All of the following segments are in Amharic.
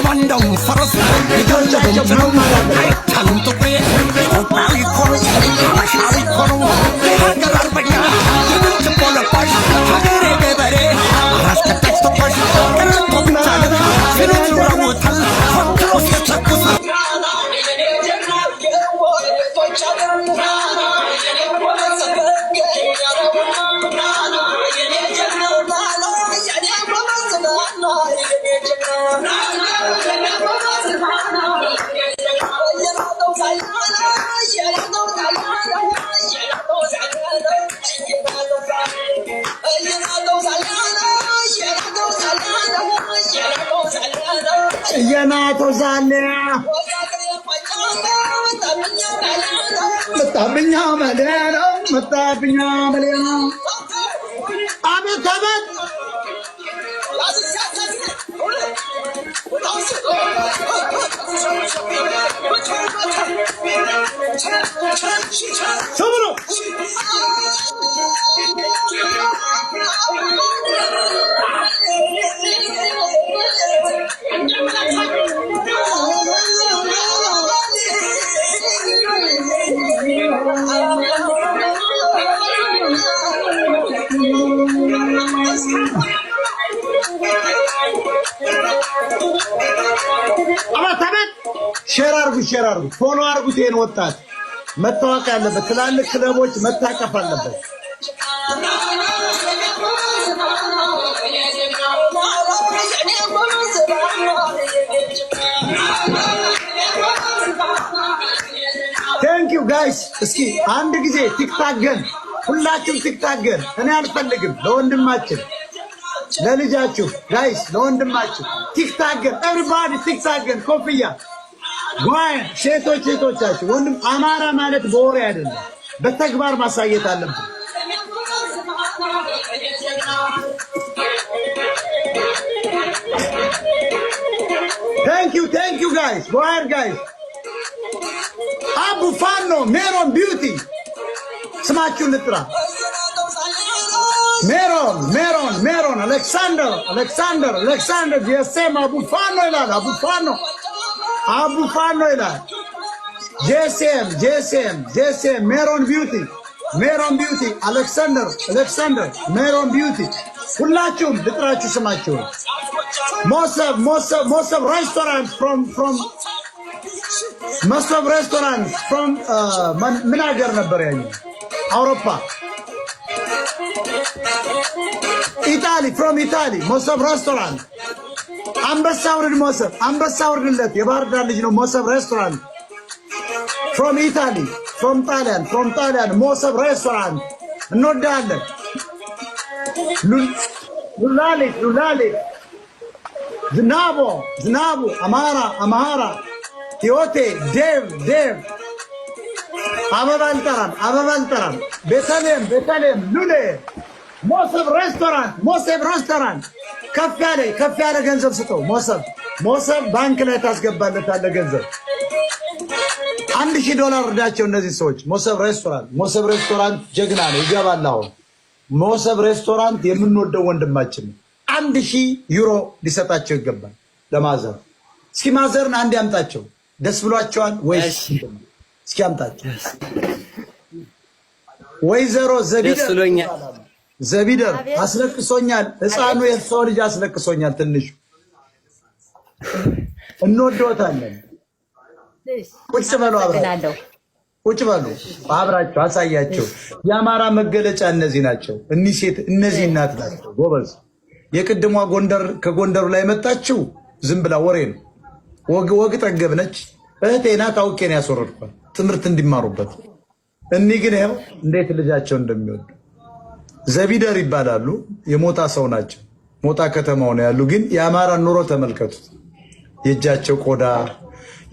ኮማንዶው ፈረስ ልጆቻቸው ነው አይቻልም ጥቁሬ ኢትዮጵያዊ እኮ ነው ሀበሻዊ እኮ ነው ሀገር አርበኛ የድምፅ ቦለባሽ ሀገሬ ገበሬ አላስከታች ተኳሽ ቀረቶ ብቻለ ስነት ይውረውታል ኮንትሮ ሲተኩስ የናቶ ዛሊያ መጣብኛ መለያ መጣብኛ መለያ አቤት አቤት ሰብሮ ሼር አርጉ ፎሎ አርጉት። ይሄን ወጣት መታወቅ ያለበት ትላልቅ ክለቦች መታቀፍ አለበት። ቴንክ ዩ ጋይስ። እስኪ አንድ ጊዜ ቲክታክ ገን ሁላችሁም ቲክታክ ገን። እኔ አልፈልግም፣ ለወንድማችን ለልጃችሁ ጋይስ፣ ለወንድማችን ቲክታክ ገን። ኤቭሪባዲ ቲክታክ ገን። ኮፍያ ዋይ ሴቶቻችሁ ወንድም አማራ ማለት በወሬ አይደለም፣ በተግባር ማሳየት አለብን። Thank you guys. Go ahead guys. Abu Fano, Meron Beauty. ስማችሁን ልጥራ። ሜሮን አሌክሳንደር ጀሴም አቡ ፋኖ ይላል። አቡ ፋኖ ይላል። ጄሴም ሜሮን ቢዩቲ አሌክሳንደር ሜሮን ቢዩቲ። ሁላችሁም ልጥራችሁ ስማችሁን። ሞሰብ ሬስቶራንት from ሞሰብ ሬስቶራንት from ምን ሀገር ነበር ያለው? አውሮፓ ኢታሊ ሞሰብ ሬስቶራንት። አንበሳ ውርድለት የባህር ዳር ልጅ ነው። ሞሰብ ሬስቶራንት from Italy from Thailand ሞሰብ ሬስቶራንት እንወዳለን። ሉላሌ ዝናቡ አማራ ቲዮቴ ዴቭ አበባ አልጠራም ቤተልሔም ሉሌ ሞሰብ ሬስቶራንት ከፍ ያለ ገንዘብ ስጠው። ሞሰብ ባንክ ላይ ታስገባለታለህ ገንዘብ። $1000 እርዳቸው እነዚህ ሰዎች። ሞሰብ ሬስቶራንት ጀግና ነው፣ ይገባል። አሁን ሞሰብ ሬስቶራንት የምንወደው ወንድማችን ነው። €1000 ሊሰጣቸው ይገባል ለማዘር። እስኪ ማዘርን አንድ ያምጣቸው። ደስ ብሏቸዋል ወይስ? እስኪ ያምጣቸው። ወይዘሮ ዘቢደር አስለቅሶኛል። ህፃኑ የሰው ልጅ አስለቅሶኛል። ትንሹ እንወደውታለን። ቁጭ በሉ አብራቸው አሳያቸው። የአማራ መገለጫ እነዚህ ናቸው። እነዚህ እናት ናቸው ጎበዝ። የቅድሟ ከጎንደሩ ላይ መጣችው ዝም ብላ ወሬ ነው። ወግ ጠገብ ነች። እህቴ ናት። አውቄ ነው ያስወረድኳት ትምህርት እንዲማሩበት። እኒህ ግን ይኸው እንዴት ልጃቸው እንደሚወዱ። ዘቢደር ይባላሉ። የሞጣ ሰው ናቸው። ሞጣ ከተማው ነው ያሉ። ግን የአማራን ኑሮ ተመልከቱት። የእጃቸው ቆዳ፣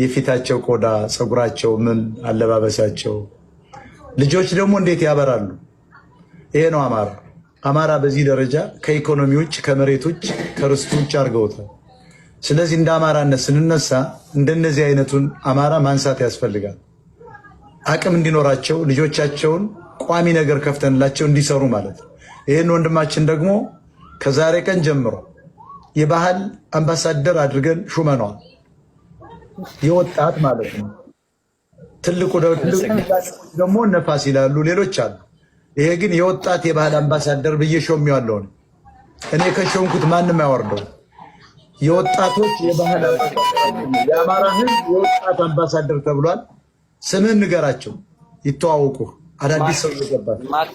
የፊታቸው ቆዳ፣ ፀጉራቸው፣ ምን አለባበሳቸው። ልጆች ደግሞ እንዴት ያበራሉ። ይሄ ነው አማራ በዚህ ደረጃ ከኢኮኖሚ ውጭ፣ ከመሬት ውጭ፣ ከርስቱ ውጭ አድርገውታል። ስለዚህ እንደ አማራነት ስንነሳ እንደነዚህ አይነቱን አማራ ማንሳት ያስፈልጋል። አቅም እንዲኖራቸው ልጆቻቸውን ቋሚ ነገር ከፍተንላቸው እንዲሰሩ ማለት ነው። ይህን ወንድማችን ደግሞ ከዛሬ ቀን ጀምሮ የባህል አምባሳደር አድርገን ሹመነዋል። የወጣት ማለት ነው። ትልቁ ደግሞ ነፋስ ይላሉ፣ ሌሎች አሉ። ይሄ ግን የወጣት የባህል አምባሳደር ብዬ ሾሜዋለሁ። እኔ ከሾምኩት ማንም ያወርደው። የወጣቶች የባህል የአማራ ሕዝብ የወጣት አምባሳደር ተብሏል። ስምህን ንገራቸው ይተዋወቁ። አዳዲስ ሰው ይገባል።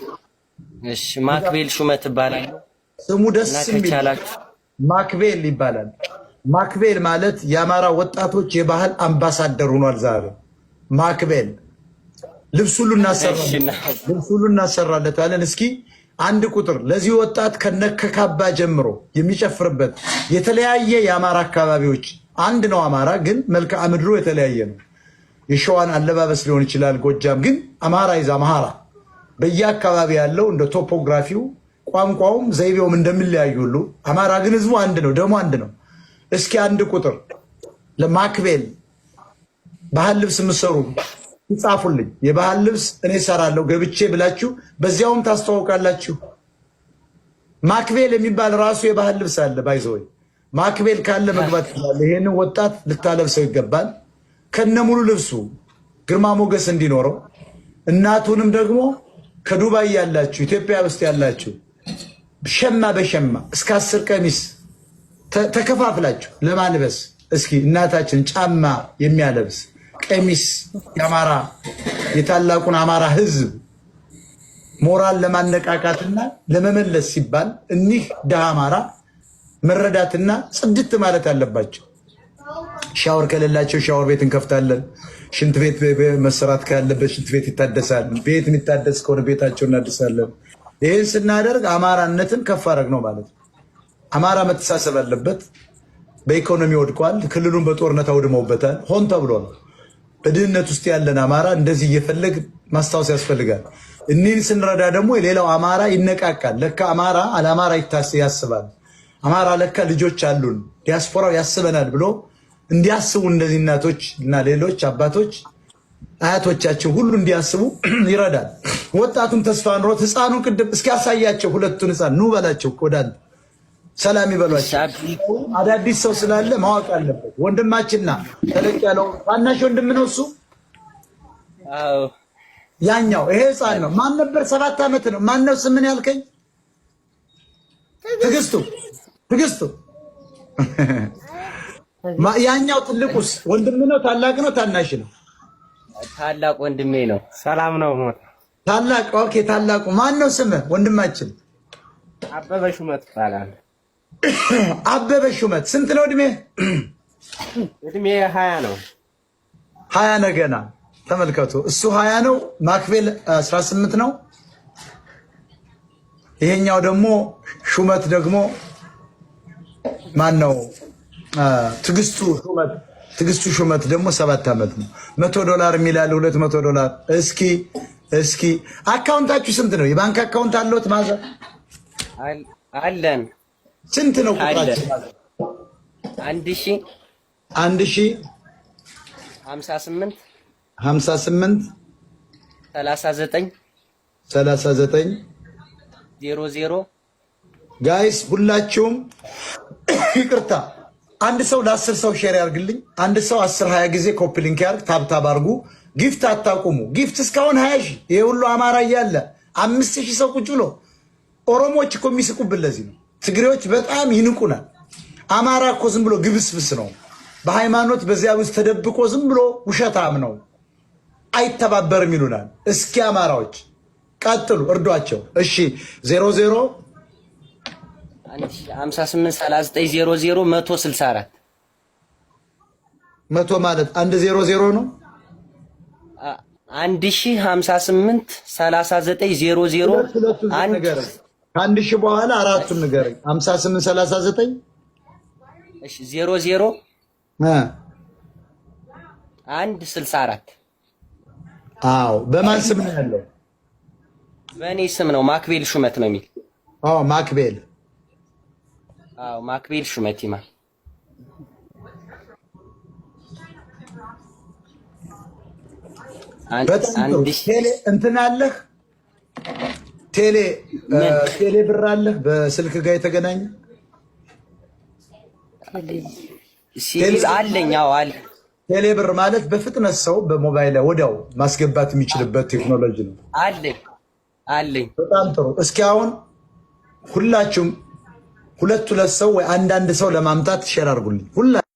እሺ ማክቤል ሹመት ይባላል። ስሙ ደስ የሚል ማክቤል ይባላል። ማክቤል ማለት የአማራ ወጣቶች የባህል አምባሳደር ሆኗል ዛሬ። ማክቤል ልብስ ሁሉ እናሰራለታለን። እስኪ አንድ ቁጥር ለዚህ ወጣት ከነከካባ ጀምሮ የሚጨፍርበት የተለያየ የአማራ አካባቢዎች አንድ ነው። አማራ ግን መልክዓ ምድሩ የተለያየ ነው። የሸዋን አለባበስ ሊሆን ይችላል። ጎጃም ግን አማራ ይዛ አማራ በየአካባቢ ያለው እንደ ቶፖግራፊው ቋንቋውም ዘይቤውም እንደሚለያዩ ሁሉ አማራ ግን ህዝቡ አንድ ነው፣ ደሞ አንድ ነው። እስኪ አንድ ቁጥር ለማክቤል ባህል ልብስ የምትሰሩ ይጻፉልኝ። የባህል ልብስ እኔ እሰራለሁ ገብቼ ብላችሁ በዚያውም ታስተዋውቃላችሁ። ማክቤል የሚባል ራሱ የባህል ልብስ አለ። ባይዘወይ ማክቤል ካለ መግባት ይችላል። ይሄንን ወጣት ልታለብሰው ይገባል። ከነሙሉ ልብሱ ግርማ ሞገስ እንዲኖረው እናቱንም ደግሞ ከዱባይ ያላችሁ ኢትዮጵያ ውስጥ ያላችሁ ሸማ በሸማ እስከ 10 ቀሚስ ተከፋፍላችሁ ለማልበስ እስኪ እናታችን ጫማ የሚያለብስ ቀሚስ የአማራ የታላቁን አማራ ህዝብ ሞራል ለማነቃቃትና ለመመለስ ሲባል እኒህ ደሃ አማራ መረዳትና ጽድት ማለት አለባቸው። ሻወር ከሌላቸው ሻወር ቤት እንከፍታለን። ሽንት ቤት መሰራት ካለበት ሽንት ቤት ይታደሳል። ቤት የሚታደስ ከሆነ ቤታቸው እናድሳለን። ይህን ስናደርግ አማራነትን ከፍ አደረግ ነው ማለት ነው። አማራ መተሳሰብ አለበት። በኢኮኖሚ ወድቋል። ክልሉን በጦርነት አውድመውበታል። ሆን ተብሎ ነው። በድህነት ውስጥ ያለን አማራ እንደዚህ እየፈለግ ማስታወስ ያስፈልጋል። እኒህን ስንረዳ ደግሞ የሌላው አማራ ይነቃቃል። ለካ አማራ አለአማራ ያስባል። አማራ ለካ ልጆች አሉን፣ ዲያስፖራው ያስበናል ብሎ እንዲያስቡ እንደዚህ እናቶች እና ሌሎች አባቶች አያቶቻችን ሁሉ እንዲያስቡ ይረዳል። ወጣቱን ተስፋ ኑሮት ህፃኑን ቅድም እስኪ ያሳያቸው። ሁለቱን ህፃን ኑ በላቸው፣ ወዳንተ ሰላም ይበሏቸው። አዳዲስ ሰው ስላለ ማወቅ አለበት። ወንድማችንና ተለቅ ያለው ታናሽ ወንድም ነው እሱ። ያኛው ይሄ ህፃን ነው። ማን ነበር? 7 ዓመት ነው። ማን ነው ስምን ያልከኝ? ትግስቱ ያኛው ትልቁስ ወንድም ነው? ታላቅ ነው? ታናሽ ነው? ታላቅ ወንድሜ ነው። ሰላም ነው። ታላቅ ኦኬ። ታላቁ ማን ነው ስምህ? ወንድማችን አበበ ሹመት ይባላል። አበበ ሹመት። ስንት ነው እድሜ? እድሜ 20 ነው። 20 ነው ገና። ተመልከቱ፣ እሱ 20 ነው። ማክቤል 18 ነው። ይሄኛው ደግሞ ሹመት ደግሞ ማን ነው? ትግስቱ ሹመት ደግሞ 7 ዓመት ነው። $100 የሚላል $200። እስኪ አካውንታችሁ ስንት ነው? የባንክ አካውንት አለዎት? ማዘር አለን። ስንት ነው ቁጥራችሁ? 1000 58 39 00 ጋይስ ሁላችሁም ይቅርታ፣ አንድ ሰው ለ10 ሰው ሼር ያርግልኝ። አንድ ሰው 10-20 ጊዜ ኮፒ ሊንክ ያርግ። ታብታብ አርጉ። ጊፍት አታቁሙ። ጊፍት እስካሁን 20 ሺህ ይሄ ሁሉ አማራ እያለ 5000 ሰው ቁጭ ብሎ ኦሮሞዎች እኮ የሚስቁብን ለዚህ ነው። ትግሬዎች በጣም ይንቁናል። አማራ እኮ ዝም ብሎ ግብስብስ ነው። በሃይማኖት በዚያ ውስጥ ተደብቆ ዝም ብሎ ውሸታም ነው፣ አይተባበርም ይሉናል። እስኪ አማራዎች ቀጥሉ፣ እርዷቸው። እሺ 00 58 39 00 164 100 ማለት 100 ነው። 1058 39 00 ከአንድ ሺህ በኋላ አራቱን ንገረኝ። 58 39 እሺ 00 164 አዎ። በማን ስም ነው ያለው? በእኔ ስም ነው። ማክቤል ሹመት ነው የሚል። አዎ ማክቤል። አዎ ማክቤል ሹመት ይማል። እንትን አለህ? ቴሌ ብር አለህ? በስልክ ጋር የተገናኘ አለኝ። አዎ አለ። ቴሌብር ማለት በፍጥነት ሰው በሞባይል ላይ ወዲያው ማስገባት የሚችልበት ቴክኖሎጂ ነው። አለኝ። በጣም ጥሩ። እስኪ አሁን ሁላችሁም ሁለት ሰው ወይ አንዳንድ ሰው ለማምጣት ሼር አድርጉልኝ።